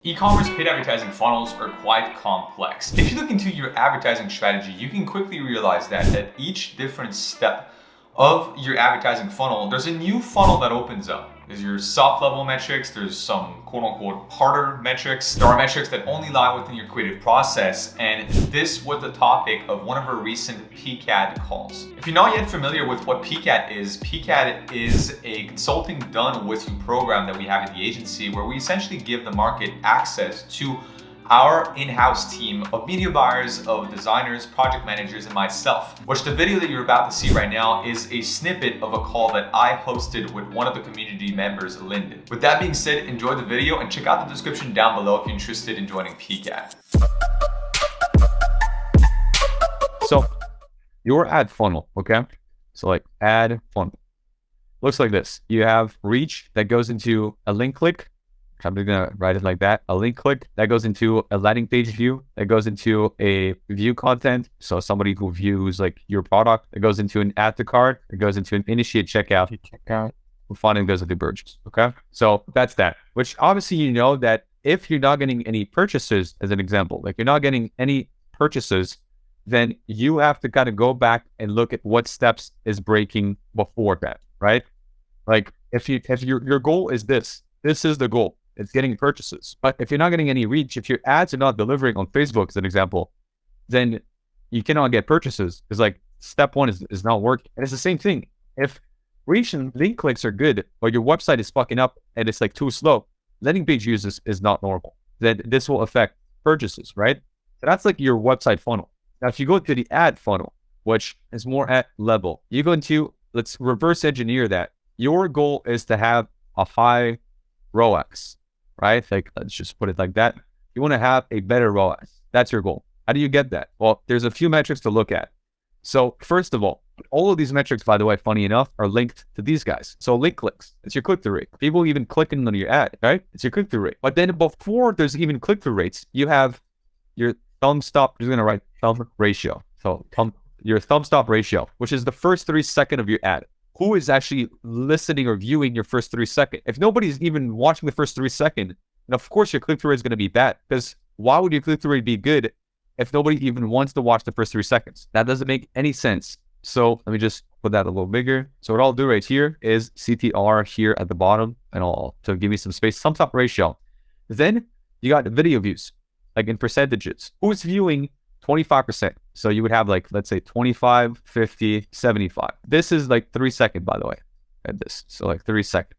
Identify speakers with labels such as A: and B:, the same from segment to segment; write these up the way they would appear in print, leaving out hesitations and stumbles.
A: E-commerce paid advertising funnels are quite complex. If you look into your advertising strategy, you can quickly realize that at each different step of your advertising funnel, there's a new funnel that opens up. There's your soft level metrics, there's some quote unquote harder metrics. There are metrics that only lie within your creative process, and this was the topic of one of our recent PeakAd calls. If you're not yet familiar with what PeakAd is a consulting done with you program that we have at the agency where we essentially give the market access to our in-house team of media buyers, of designers, project managers, and myself, which the video that you're about to see right now is a snippet of a call that I hosted with one of the community members, Lyndon. With that being said, enjoy the video and check out the description down below if you're interested in joining PeakAd.
B: So your ad funnel, okay? So like ad funnel looks like this. You have reach that goes into a link click. I'm gonna write it like that. A link click that goes into a landing page view, that goes into a view content. So somebody who views like your product, it goes into an add to cart, it goes into an initiate checkout. Finally goes into purchase. Okay. So that's that, which obviously, you know, that if you're not getting any purchases, as an example, like you're not getting any purchases, then you have to kind of go back and look at what steps is breaking before that, right? Like if your goal is this is the goal. It's getting purchases. But if you're not getting any reach, if your ads are not delivering on Facebook, as an example, then you cannot get purchases. It's like step one is not working. And it's the same thing. If reach and link clicks are good, but your website is fucking up and it's like too slow, landing page users is not normal. Then this will affect purchases, right? So that's like your website funnel. Now, if you go to the ad funnel, which is more at level, you go into, let's reverse engineer that. Your goal is to have a high ROAS, right? Like, let's just put it like that. You want to have a better ROAS. That's your goal. How do you get that? Well, there's a few metrics to look at. So first of all of these metrics, by the way, funny enough, are linked to these guys. So link clicks, it's your click-through rate. People even clicking on your ad, right? It's your click-through rate. But then before there's even click-through rates, you have your thumb stop. I'm just going to write thumb ratio. So your thumb stop ratio, which is the first 3 seconds of your ad. Who is actually listening or viewing your first 3 seconds? If nobody's even watching the first 3 seconds, then of course your click-through rate is going to be bad. Because why would your click-through rate be good if nobody even wants to watch the first 3 seconds? That doesn't make any sense. So let me just put that a little bigger. So what I'll do right here is CTR here at the bottom, and to give me some space, thumb stop ratio. Then you got video views, like in percentages. Who's viewing 25%? So you would have like, let's say 25, 50, 75. This is like 3 seconds, by the way, at this. So like 3 seconds.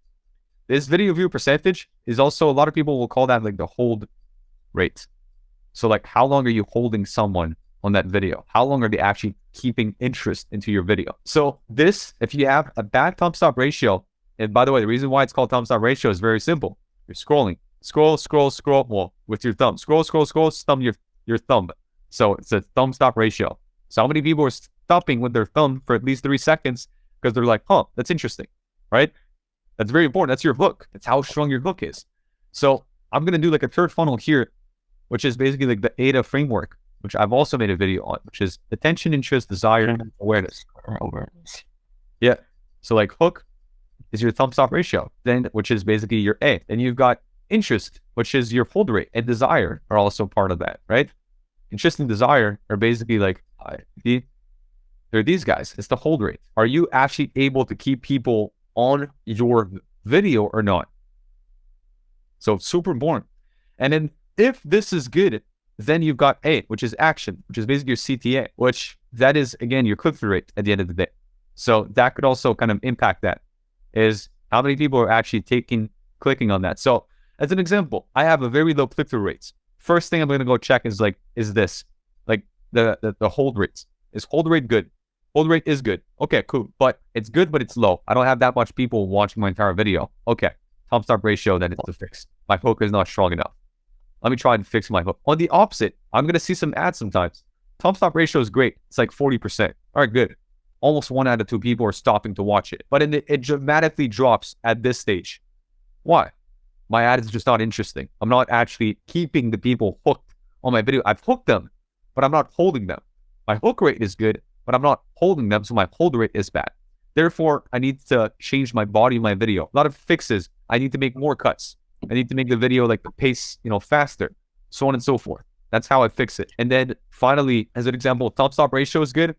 B: This video view percentage is also, a lot of people will call that like the hold rate. So like, how long are you holding someone on that video? How long are they actually keeping interest into your video? So this, if you have a bad thumb stop ratio, and by the way, the reason why it's called thumb stop ratio is very simple. You're scrolling, scroll, well, with your thumb, scroll, thumb your thumb. So it's a thumb stop ratio. So how many people are stopping with their thumb for at least 3 seconds because they're like, huh, that's interesting, right? That's very important. That's your hook. That's how strong your hook is. So I'm going to do like a third funnel here, which is basically like the ADA framework, which I've also made a video on, which is attention, interest, desire, and awareness. Yeah. So like hook is your thumb stop ratio, then which is basically your A. Then you've got interest, which is your hold rate, and desire are also part of that, right? Interest and desire are basically like, they're these guys. It's the hold rate. Are you actually able to keep people on your video or not? So super important. And then if this is good, then you've got A, which is action, which is basically your CTA, which that is, again, your click-through rate at the end of the day. So that could also kind of impact that, is how many people are actually clicking on that. So as an example, I have a very low click-through rates. First thing I'm going to go check is like, is this like the hold rates? Is hold rate good? Hold rate is good. Okay, cool. But it's good, but it's low. I don't have that much people watching my entire video. Okay. Thumb stop ratio, then it's to fix. My hook is not strong enough. Let me try and fix my hook. On the opposite, I'm going to see some ads sometimes. Thumb stop ratio is great. It's like 40%. All right, good. Almost 1 out of 2 people are stopping to watch it. But it dramatically drops at this stage. Why? My ad is just not interesting. I'm not actually keeping the people hooked on my video. I've hooked them, but I'm not holding them. My hook rate is good, but I'm not holding them, so my hold rate is bad. Therefore, I need to change my body in my video. A lot of fixes. I need to make more cuts. I need to make the video like the pace, faster, so on and so forth. That's how I fix it. And then finally, as an example, thumb stop ratio is good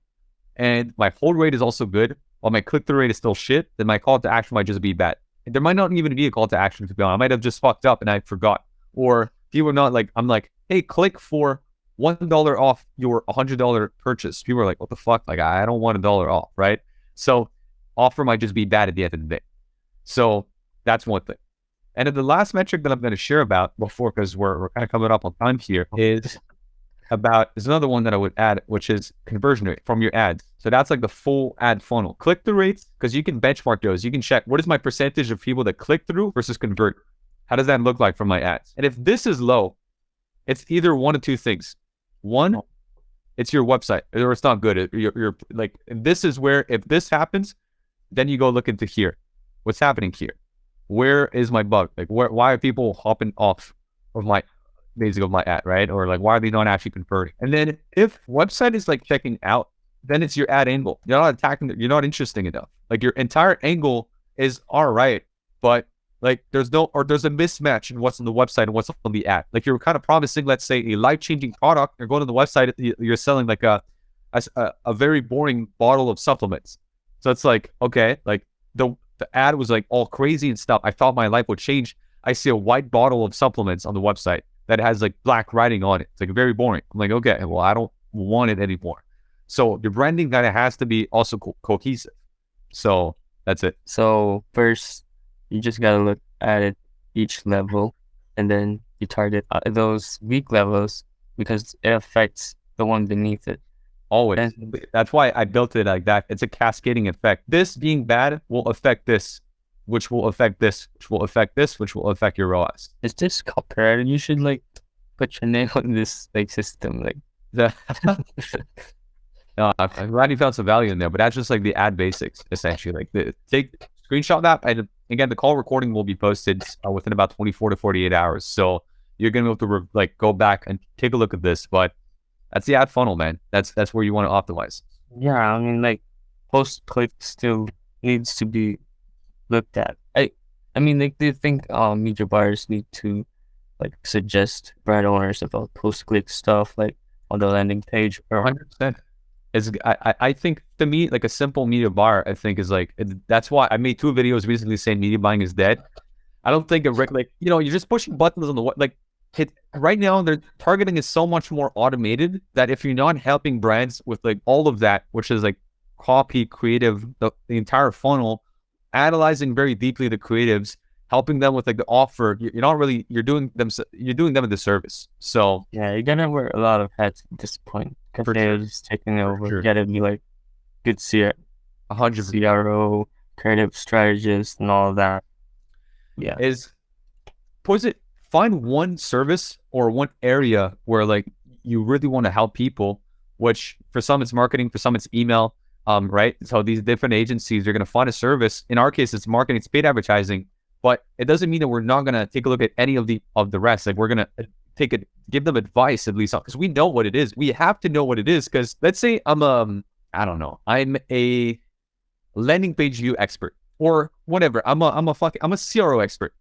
B: and my hold rate is also good, while my click-through rate is still shit, then my call to action might just be bad. And there might not even be a call to action, to be honest. I might have just fucked up and I forgot. Or people are not like, I'm like, hey, click for $1 off your $100 purchase. People are like, what the fuck? Like, I don't want $1 off, right? So offer might just be bad at the end of the day. So that's one thing. And then the last metric that I'm going to share about before, because we're kind of coming up on time here, is another one that I would add, which is conversion rate from your ads. So that's like the full ad funnel. Click-through rates, because you can benchmark those. You can check, what is my percentage of people that click through versus convert? How does that look like from my ads? And if this is low, it's either one of two things. One, it's your website, or it's not good. You're like, this is where, if this happens, then you go look into here. What's happening here? Where is my bug? Like, why are people hopping off of my ad, right? Or like, why are they not actually converting? And then if website is like checking out, then it's your ad angle. You're not attacking, you're not interesting enough. Like your entire angle is all right, but like there's a mismatch in what's on the website and what's on the ad. Like you're kind of promising, let's say, a life-changing product. You're going to the website, you're selling like a very boring bottle of supplements. So it's like, okay, like the ad was like all crazy and stuff. I thought my life would change. I see a white bottle of supplements on the website that has like black writing on it. It's like very boring. I'm like, okay, well, I don't want it anymore. So your branding kind of has to be also cohesive. So that's it.
C: So first, you just got to look at it each level, and then you target those weak levels because it affects the one beneath it.
B: Always. And that's why I built it like that. It's a cascading effect. This being bad will affect this, which will affect this, which will affect this, which will affect your ROAS.
C: Is this copyrighted? You should like put your name on this like system. Like
B: I'm glad you found some value in there, but that's just like the ad basics, essentially. Like take screenshot that, and again, the call recording will be posted within about 24 to 48 hours. So you're gonna be able to go back and take a look at this, but that's the ad funnel, man. That's where you want to optimize.
C: Yeah, I mean, like post-click still needs to be looked at. I mean, like, do you think media buyers need to like suggest brand owners about post-click stuff like on the landing page? Or
B: 100%. I think, to me, like a simple media buyer, I think is like, that's why I made 2 videos recently saying media buying is dead. I don't think you're just pushing buttons on the right now, their targeting is so much more automated that if you're not helping brands with like all of that, which is like copy, creative, the entire funnel, analyzing very deeply the creatives, helping them with like the offer, you're doing them a disservice. So
C: yeah, you're gonna wear a lot of hats at this point because they're just taking over.
B: Sure.
C: You gotta be like good 100 CRO, creative strategist, and all of that. Yeah,
B: find one service or one area where like you really want to help people, which for some it's marketing, for some it's email, right? So these different agencies are going to find a service. In our case, it's marketing, it's paid advertising, but it doesn't mean that we're not going to take a look at any of the rest. Like we're going to give them advice at least, because we know what it is. We have to know what it is, because let's say I'm a landing page view expert or whatever. I'm a CRO expert.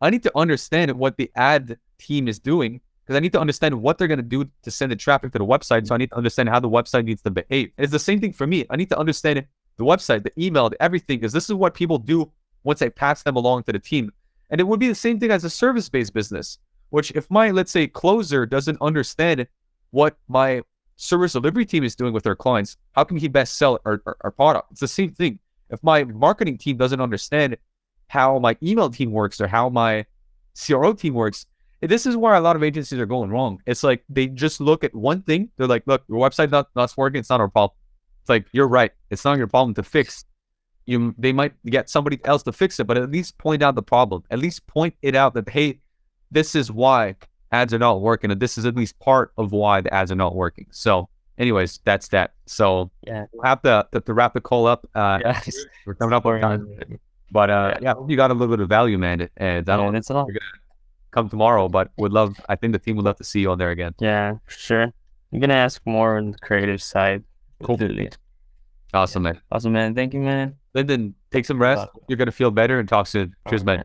B: I need to understand what the ad team is doing, because I need to understand what they're going to do to send the traffic to the website. So I need to understand how the website needs to behave. It's the same thing for me. I need to understand the website, the email, everything, because this is what people do once I pass them along to the team. And it would be the same thing as a service-based business, which if my, let's say, closer doesn't understand what my service delivery team is doing with their clients, how can he best sell our product? It's the same thing. If my marketing team doesn't understand how my email team works or how my CRO team works, this is where a lot of agencies are going wrong. It's like they just look at one thing. They're like, look, your website not working. It's not our problem. It's like, you're right. It's not your problem to fix. They might get somebody else to fix it, but at least point out the problem. At least point it out that, hey, this is why ads are not working, and this is at least part of why the ads are not working. So anyways, that's that. So
C: yeah,
B: we'll have to wrap the call up. We're coming up on time. But yeah, you got a little bit of value, man. And I don't know if you're gonna come tomorrow, but I think the team would love to see you on there again.
C: Yeah, for sure. I'm gonna ask more on the creative side.
B: Cool. Awesome, man.
C: Awesome, man. Thank you, man.
B: Lyndon, take some rest. You're gonna feel better and talk soon. Cheers, man.